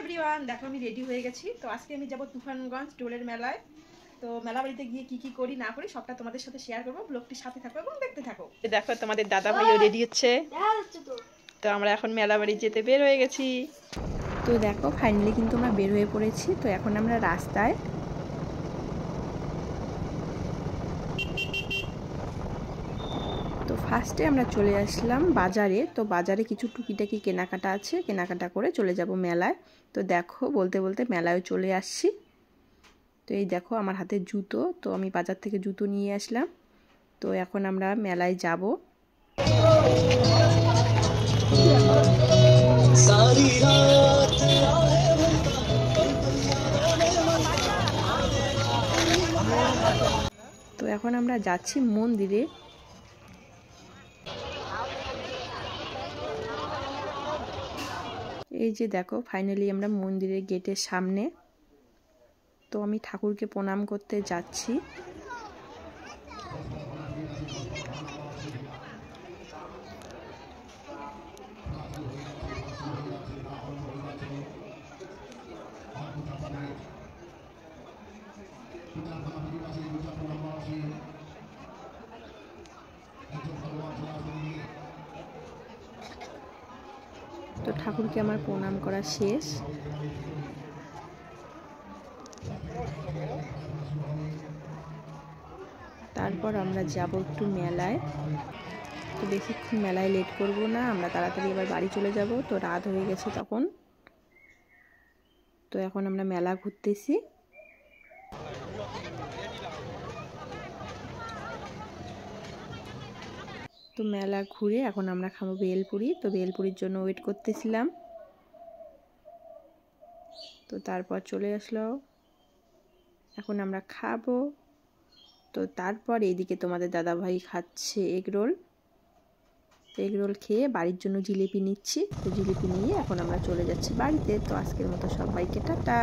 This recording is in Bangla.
এভরিওয়ান, দেখো আমি রেডি হয়ে গেছি। তো আজকে আমি যাব তুফানগঞ্জ ডোলের মেলায়। তো মেলা বাড়িতে গিয়ে কি কি করি না করি সবটা তোমাদের সাথে শেয়ার করবো। ব্লগটির সাথে থাকো এবং দেখতে থাকো। দেখো তোমাদের দাদা ভাইও রেডি হচ্ছে। তো আমরা এখন মেলা বাড়ি যেতে বের হয়ে গেছি। তো দেখো ফাইনালি কিন্তু আমরা বের হয়ে পড়েছি। তো এখন আমরা রাস্তায়। তো ফার্স্টে আমরা চলে আসলাম বাজারে। তো বাজারে কিছু টুকিটাকি কেনাকাটা আছে, কেনাকাটা করে চলে যাব মেলায়। তো দেখো বলতে বলতে মেলায় চলে আসছি। তো এই দেখো আমার হাতে জুতো, তো আমি বাজার থেকে জুতো নিয়ে আসলাম। তো এখন আমরা মেলায় যাব। তো এখন আমরা যাচ্ছি মন্দিরে। এই যে দেখো ফাইনালি আমরা মন্দিরের গেটের সামনে। তো আমি ঠাকুরকে প্রণাম করতে যাচ্ছি। তো ঠাকুরকে আমার প্রণাম করা শেষ। তারপর আমরা যাব একটু মেলায়। তো বেশিক্ষণ মেলায় লেট করব না, আমরা তাড়াতাড়ি এবার বাড়ি চলে যাব। তো রাত হয়ে গেছে তখন। তো এখন আমরা মেলা ঘুরতেছি। তো মেলা ঘুরে এখন আমরা খাবো বেলপুরি। তো বেলপুরির জন্য ওয়েট করতেছিলাম। তো তারপর চলে আসলো, এখন আমরা খাবো। তো তারপর এইদিকে তোমাদের দাদাভাই খাচ্ছে এগরোল। এগরোল খেয়ে বাড়ির জন্য জিলিপি নিচ্ছি। তো জিলিপি নিয়ে এখন আমরা চলে যাচ্ছি বাড়িতে। তো আজকের মতো সবাইকে টাটা।